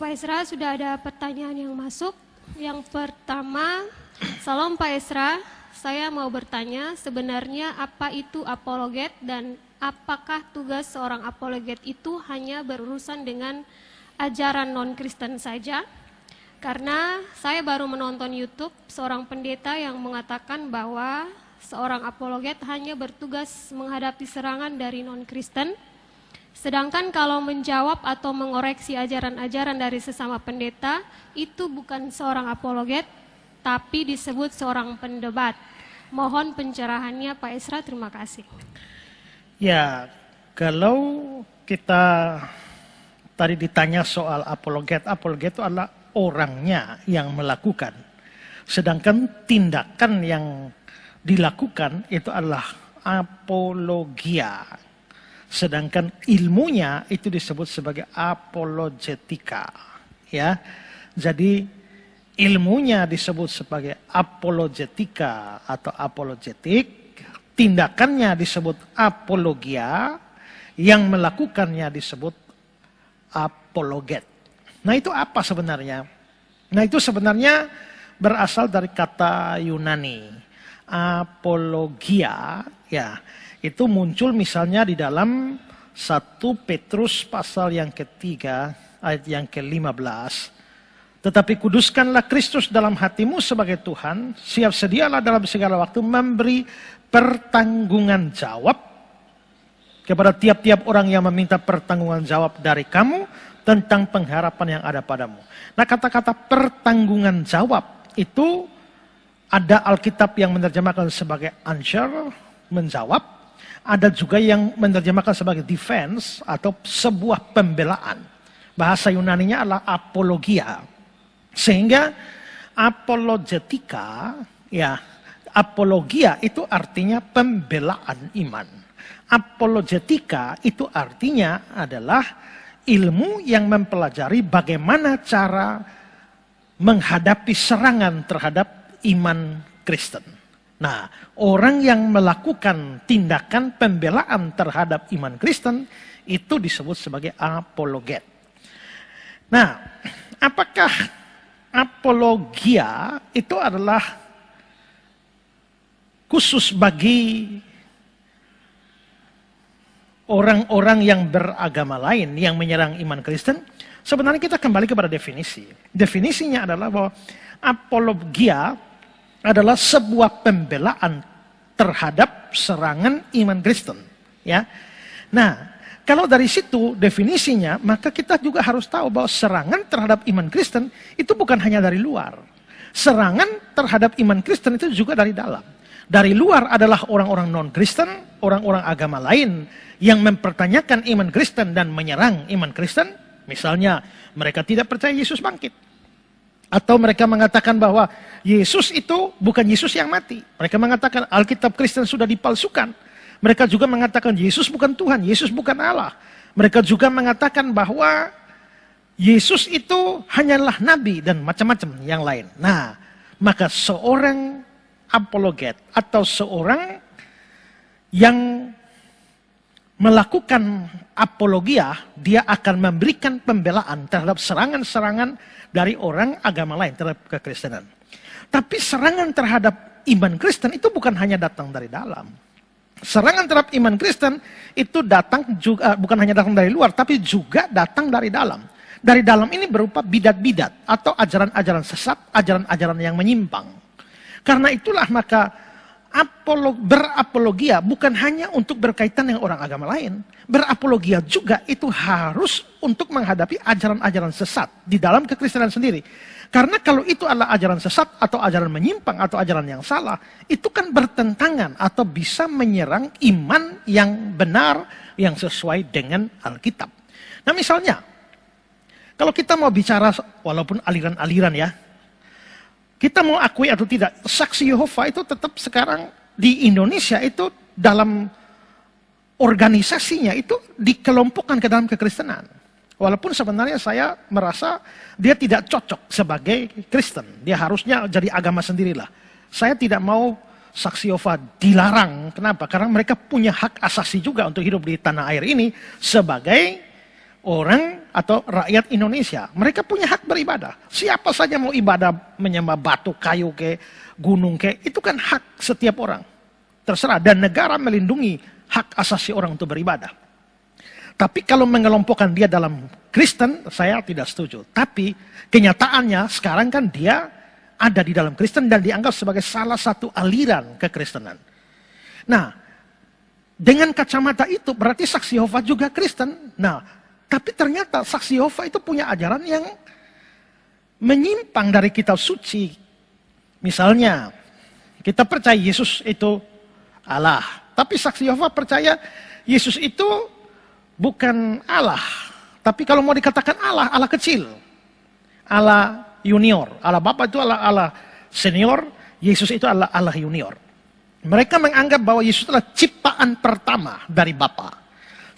Pak Esra, sudah ada pertanyaan yang masuk. Yang pertama, Salam Pak Esra, saya mau bertanya sebenarnya apa itu apologet dan apakah tugas seorang apologet itu hanya berurusan dengan ajaran non-Kristen saja? Karena saya baru menonton YouTube seorang pendeta yang mengatakan bahwa seorang apologet hanya bertugas menghadapi serangan dari non-Kristen. Sedangkan kalau menjawab atau mengoreksi ajaran-ajaran dari sesama pendeta, itu bukan seorang apologet, tapi disebut seorang pendebat. Mohon pencerahannya Pak Esra, terima kasih. Ya, kalau kita tadi ditanya soal apologet itu adalah orangnya yang melakukan. Sedangkan tindakan yang dilakukan itu adalah apologia. Sedangkan ilmunya itu disebut sebagai apologetika, ya. Jadi ilmunya disebut sebagai apologetika atau apologetik, tindakannya disebut apologia, yang melakukannya disebut apologet. Nah, itu apa sebenarnya? Nah, itu sebenarnya berasal dari kata Yunani, apologia, ya. Itu muncul misalnya di dalam 1 Petrus pasal yang ketiga ayat yang ke-15. Tetapi kuduskanlah Kristus dalam hatimu sebagai Tuhan, siap sedialah dalam segala waktu memberi pertanggungan jawab kepada tiap-tiap orang yang meminta pertanggungan jawab dari kamu tentang pengharapan yang ada padamu. Nah, kata-kata pertanggungan jawab itu ada Alkitab yang menerjemahkan sebagai answer, menjawab. Ada juga yang menerjemahkan sebagai defense atau sebuah pembelaan. Bahasa Yunaninya adalah apologia. Sehingga apologetika, ya, apologia itu artinya pembelaan iman. Apologetika itu artinya adalah ilmu yang mempelajari bagaimana cara menghadapi serangan terhadap iman Kristen. Nah, orang yang melakukan tindakan pembelaan terhadap iman Kristen itu disebut sebagai apologet. Nah, apakah apologia itu adalah khusus bagi orang-orang yang beragama lain yang menyerang iman Kristen? Sebenarnya kita kembali kepada definisi. Definisinya adalah bahwa apologia adalah sebuah pembelaan terhadap serangan iman Kristen, ya. Nah, kalau dari situ definisinya, maka kita juga harus tahu bahwa serangan terhadap iman Kristen itu bukan hanya dari luar. Serangan terhadap iman Kristen itu juga dari dalam. Dari luar adalah orang-orang non-Kristen, orang-orang agama lain yang mempertanyakan iman Kristen dan menyerang iman Kristen. Misalnya, mereka tidak percaya Yesus bangkit. Atau mereka mengatakan bahwa Yesus itu bukan Yesus yang mati. Mereka mengatakan Alkitab Kristen sudah dipalsukan. Mereka juga mengatakan Yesus bukan Tuhan, Yesus bukan Allah. Mereka juga mengatakan bahwa Yesus itu hanyalah nabi dan macam-macam yang lain. Nah, maka seorang apologet atau seorang yang melakukan apologia, dia akan memberikan pembelaan terhadap serangan-serangan dari orang agama lain terhadap kekristenan. Tapi serangan terhadap iman Kristen itu bukan hanya datang dari dalam. Serangan terhadap iman Kristen itu datang juga bukan hanya datang dari luar, tapi juga datang dari dalam. Dari dalam ini berupa bidat-bidat atau ajaran-ajaran sesat, ajaran-ajaran yang menyimpang. Karena itulah maka berapologia bukan hanya untuk berkaitan dengan orang agama lain. Berapologia juga itu harus untuk menghadapi ajaran-ajaran sesat di dalam kekristenan sendiri. Karena kalau itu adalah ajaran sesat atau ajaran menyimpang atau ajaran yang salah, itu kan bertentangan atau bisa menyerang iman yang benar yang sesuai dengan Alkitab. Nah, misalnya, kalau kita mau bicara walaupun aliran-aliran ya, kita mau akui atau tidak, saksi Yehova itu tetap sekarang di Indonesia itu dalam organisasinya itu dikelompokkan ke dalam kekristenan. Walaupun sebenarnya saya merasa dia tidak cocok sebagai Kristen. Dia harusnya jadi agama sendirilah. Saya tidak mau saksi Yehova dilarang. Kenapa? Karena mereka punya hak asasi juga untuk hidup di tanah air ini sebagai orang atau rakyat Indonesia, mereka punya hak beribadah. Siapa saja mau ibadah menyembah batu, kayu ke, gunung ke, itu kan hak setiap orang. Terserah, dan negara melindungi hak asasi orang untuk beribadah. Tapi kalau mengelompokkan dia dalam Kristen, saya tidak setuju. Tapi kenyataannya sekarang kan dia ada di dalam Kristen dan dianggap sebagai salah satu aliran kekristenan. Nah, dengan kacamata itu berarti Saksi Yehova juga Kristen. Nah, tapi ternyata Saksi Yehova itu punya ajaran yang menyimpang dari kitab suci. Misalnya, kita percaya Yesus itu Allah. Tapi Saksi Yehova percaya Yesus itu bukan Allah. Tapi kalau mau dikatakan Allah, Allah kecil. Allah junior. Allah Bapa itu Allah senior. Yesus itu Allah junior. Mereka menganggap bahwa Yesus adalah ciptaan pertama dari Bapa.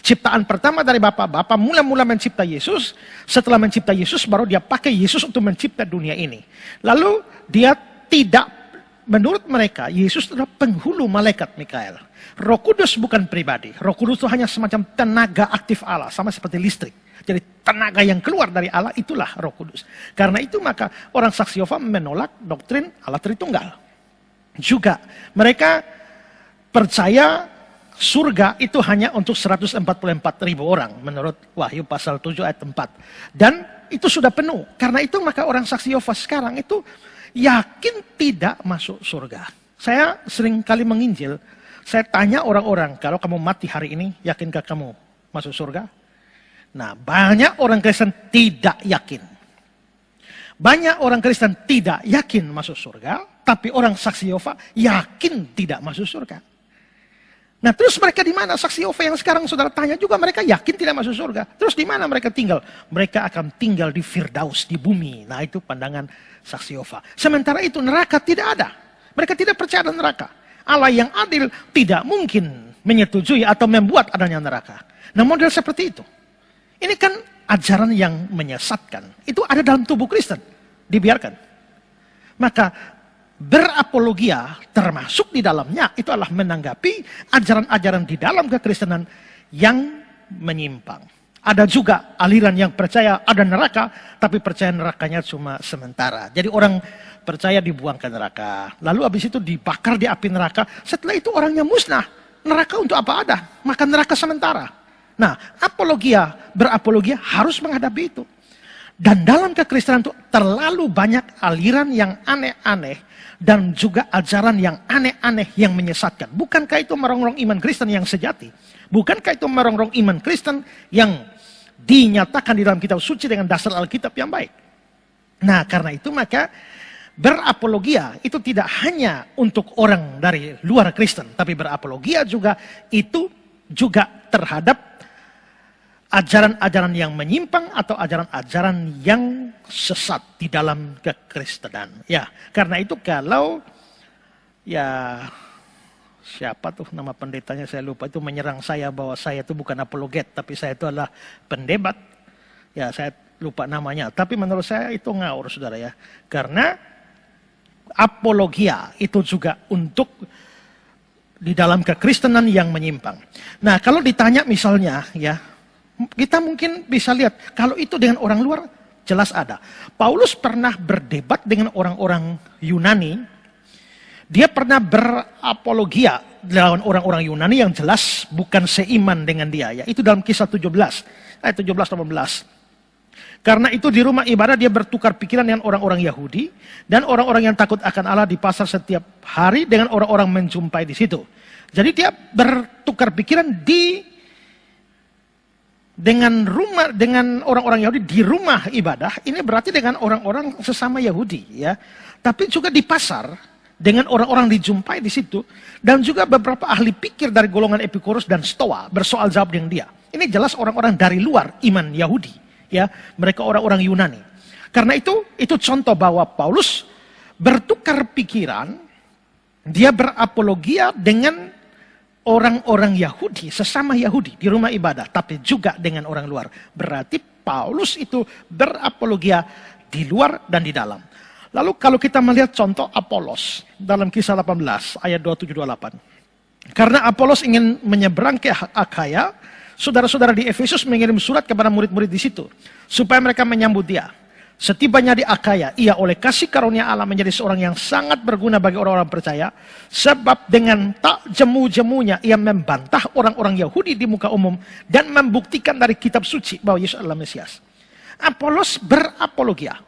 Ciptaan pertama dari Bapa. Bapa mula-mula mencipta Yesus. Setelah mencipta Yesus, baru dia pakai Yesus untuk mencipta dunia ini. Lalu dia tidak, menurut mereka, Yesus adalah penghulu malaikat Mikael. Roh Kudus bukan pribadi. Roh Kudus itu hanya semacam tenaga aktif Allah, sama seperti listrik. Jadi tenaga yang keluar dari Allah itulah Roh Kudus. Karena itu maka orang Saksi Yehova menolak doktrin Allah Tritunggal. Juga mereka percaya surga itu hanya untuk 144.000 orang menurut Wahyu pasal 7 ayat 4. Dan itu sudah penuh. Karena itu maka orang Saksi Yehova sekarang itu yakin tidak masuk surga. Saya sering kali menginjil, saya tanya orang-orang, kalau kamu mati hari ini, yakinkah kamu masuk surga? Nah, banyak orang Kristen tidak yakin. Banyak orang Kristen tidak yakin masuk surga, tapi orang Saksi Yehova yakin tidak masuk surga. Nah, terus mereka di mana? Saksi Yehova yang sekarang saudara tanya juga, mereka yakin tidak masuk surga. Terus di mana mereka tinggal? Mereka akan tinggal di Firdaus, di bumi. Nah, itu pandangan Saksi Yehova. Sementara itu neraka tidak ada. Mereka tidak percaya ada neraka. Allah yang adil tidak mungkin menyetujui atau membuat adanya neraka. Nah, model seperti itu. Ini kan ajaran yang menyesatkan. Itu ada dalam tubuh Kristen. Dibiarkan. Maka berapologia termasuk di dalamnya itu adalah menanggapi ajaran-ajaran di dalam kekristenan yang menyimpang. Ada juga aliran yang percaya ada neraka, tapi percaya nerakanya cuma sementara. Jadi orang percaya dibuang ke neraka. Lalu habis itu dibakar di api neraka. Setelah itu orangnya musnah. Neraka untuk apa ada? Maka neraka sementara. Nah, berapologia harus menghadapi itu. Dan dalam kekristenan itu terlalu banyak aliran yang aneh-aneh dan juga ajaran yang aneh-aneh yang menyesatkan. Bukankah itu merongrong iman Kristen yang sejati? Bukankah itu merongrong iman Kristen yang dinyatakan di dalam kitab suci dengan dasar Alkitab yang baik? Nah, karena itu maka berapologia itu tidak hanya untuk orang dari luar Kristen, tapi berapologia juga itu juga terhadap ajaran-ajaran yang menyimpang atau ajaran-ajaran yang sesat di dalam kekristenan. Ya, karena itu kalau siapa tuh nama pendetanya saya lupa, itu menyerang saya bahwa saya itu bukan apologet, tapi saya itu adalah pendebat. Ya, saya lupa namanya. Tapi menurut saya itu ngawur, saudara ya. Karena apologia itu juga untuk di dalam kekristenan yang menyimpang. Nah, kalau ditanya misalnya ya, kita mungkin bisa lihat, kalau itu dengan orang luar, jelas ada. Paulus pernah berdebat dengan orang-orang Yunani. Dia pernah berapologia lawan orang-orang Yunani yang jelas bukan seiman dengan dia. Ya. Itu dalam Kisah 17, ayat 17-18. Karena itu di rumah ibadah dia bertukar pikiran dengan orang-orang Yahudi. Dan orang-orang yang takut akan Allah di pasar setiap hari dengan orang-orang menjumpai di situ. Jadi dia bertukar pikiran dengan orang-orang Yahudi di rumah ibadah, ini berarti dengan orang-orang sesama Yahudi ya. Tapi juga di pasar dengan orang-orang dijumpai di situ dan juga beberapa ahli pikir dari golongan Epikurus dan Stoa bersoal jawab dengan dia. Ini jelas orang-orang dari luar iman Yahudi ya, mereka orang-orang Yunani. Karena itu contoh bahwa Paulus bertukar pikiran, dia berapologia dengan orang-orang Yahudi, sesama Yahudi di rumah ibadah, tapi juga dengan orang luar. Berarti Paulus itu berapologia di luar dan di dalam. Lalu kalau kita melihat contoh Apolos dalam Kisah 18 ayat 27-28. Karena Apolos ingin menyeberang ke Akhaya saudara-saudara di Efesus mengirim surat kepada murid-murid di situ, supaya mereka menyambut dia. Setibanya di Akaya, ia oleh kasih karunia Allah menjadi seorang yang sangat berguna bagi orang-orang percaya, sebab dengan tak jemu-jemunya ia membantah orang-orang Yahudi di muka umum dan membuktikan dari kitab suci bahwa Yesus adalah Mesias. Apolos berapologia.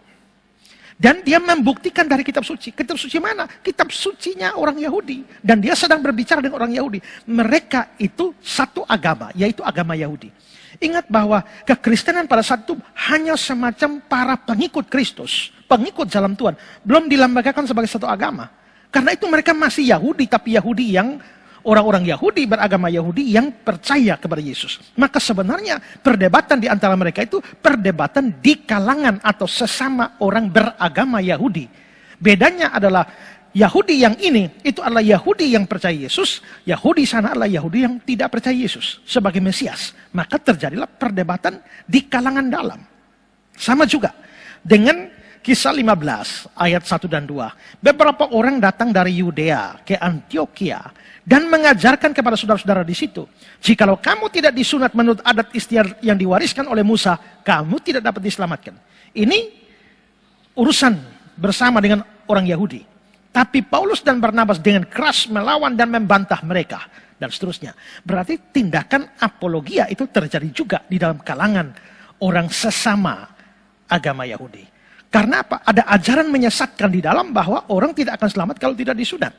Dan dia membuktikan dari kitab suci. Kitab suci mana? Kitab sucinya orang Yahudi. Dan dia sedang berbicara dengan orang Yahudi. Mereka itu satu agama, yaitu agama Yahudi. Ingat bahwa kekristenan pada saat itu hanya semacam para pengikut Kristus, pengikut jalan Tuhan, belum dilambagakan sebagai satu agama. Karena itu mereka masih Yahudi, tapi Yahudi yang orang-orang Yahudi beragama Yahudi yang percaya kepada Yesus. Maka sebenarnya perdebatan di antara mereka itu perdebatan di kalangan atau sesama orang beragama Yahudi. Bedanya adalah Yahudi yang ini, itu adalah Yahudi yang percaya Yesus. Yahudi sana adalah Yahudi yang tidak percaya Yesus sebagai Mesias. Maka terjadilah perdebatan di kalangan dalam. Sama juga dengan Kisah 15 ayat 1 dan 2. Beberapa orang datang dari Yudea ke Antioquia dan mengajarkan kepada saudara-saudara di situ, jikalau kamu tidak disunat menurut adat istiadat yang diwariskan oleh Musa, kamu tidak dapat diselamatkan. Ini urusan bersama dengan orang Yahudi. Tapi Paulus dan Barnabas dengan keras melawan dan membantah mereka. Dan seterusnya. Berarti tindakan apologia itu terjadi juga di dalam kalangan orang sesama agama Yahudi. Karena apa? Ada ajaran menyesatkan di dalam bahwa orang tidak akan selamat kalau tidak disunat.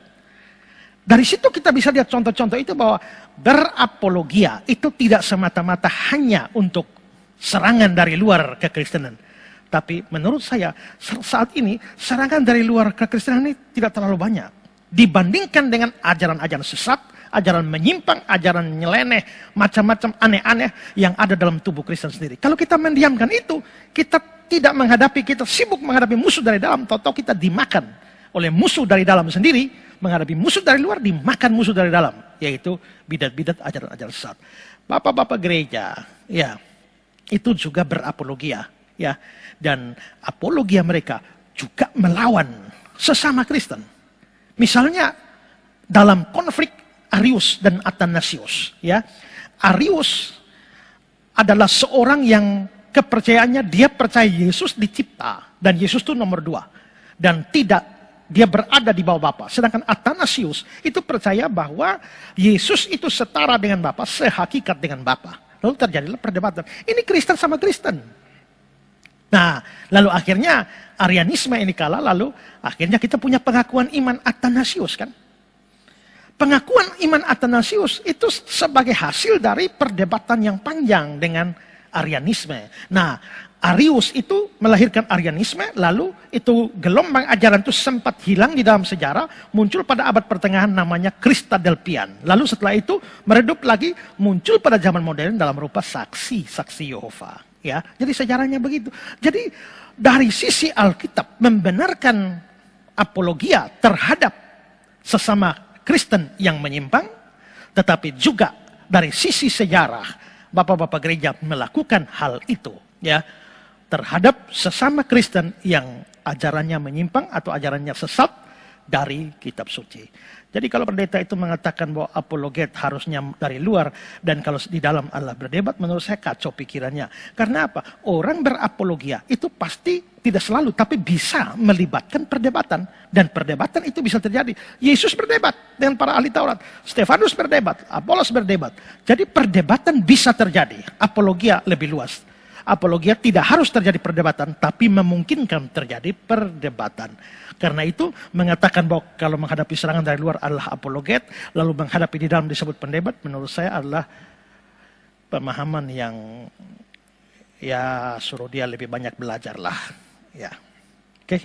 Dari situ kita bisa lihat contoh-contoh itu bahwa berapologia itu tidak semata-mata hanya untuk serangan dari luar kekristenan. Tapi menurut saya saat ini serangan dari luar kekristenan ini tidak terlalu banyak. Dibandingkan dengan ajaran-ajaran sesat, ajaran menyimpang, ajaran nyeleneh, macam-macam aneh-aneh yang ada dalam tubuh Kristen sendiri. Kalau kita mendiamkan itu, kita tidak menghadapi, kita sibuk menghadapi musuh dari dalam, tahu-tahu kita dimakan oleh musuh dari dalam sendiri, menghadapi musuh dari luar, dimakan musuh dari dalam, yaitu bidat-bidat ajaran-ajaran sesat. Bapak-bapak gereja, ya, itu juga berapologia. Ya, dan apologia mereka juga melawan sesama Kristen. Misalnya dalam konflik Arius dan Athanasius, ya. Arius adalah seorang yang kepercayaannya dia percaya Yesus dicipta dan Yesus itu nomor 2 dan tidak dia berada di bawah Bapa. Sedangkan Athanasius itu percaya bahwa Yesus itu setara dengan Bapa, sehakikat dengan Bapa. Lalu terjadilah perdebatan. Ini Kristen sama Kristen. Nah, lalu akhirnya Arianisme ini kalah, lalu akhirnya kita punya pengakuan iman Athanasius kan. Pengakuan iman Athanasius itu sebagai hasil dari perdebatan yang panjang dengan Arianisme. Nah, Arius itu melahirkan Arianisme, lalu itu gelombang ajaran itu sempat hilang di dalam sejarah, muncul pada abad pertengahan namanya Kristadelpian. Lalu setelah itu meredup lagi, muncul pada zaman modern dalam rupa saksi Yehova. Ya, jadi sejarahnya begitu. Jadi dari sisi Alkitab membenarkan apologia terhadap sesama Kristen yang menyimpang, tetapi juga dari sisi sejarah bapak-bapak gereja melakukan hal itu, ya, terhadap sesama Kristen yang ajarannya menyimpang atau ajarannya sesat dari kitab suci. Jadi kalau pendeta itu mengatakan bahwa apologet harusnya dari luar dan kalau di dalam Allah berdebat, menurut saya kacau pikirannya. Karena apa? Orang berapologia itu pasti tidak selalu, tapi bisa melibatkan perdebatan. Dan perdebatan itu bisa terjadi. Yesus berdebat dengan para ahli Taurat. Stefanus berdebat, Apolos berdebat. Jadi perdebatan bisa terjadi. Apologia lebih luas. Apologia tidak harus terjadi perdebatan, tapi memungkinkan terjadi perdebatan. Karena itu mengatakan bahwa kalau menghadapi serangan dari luar adalah apologet, lalu menghadapi di dalam disebut pendebat, menurut saya adalah pemahaman yang ya suruh dia lebih banyak belajar lah. Ya, oke.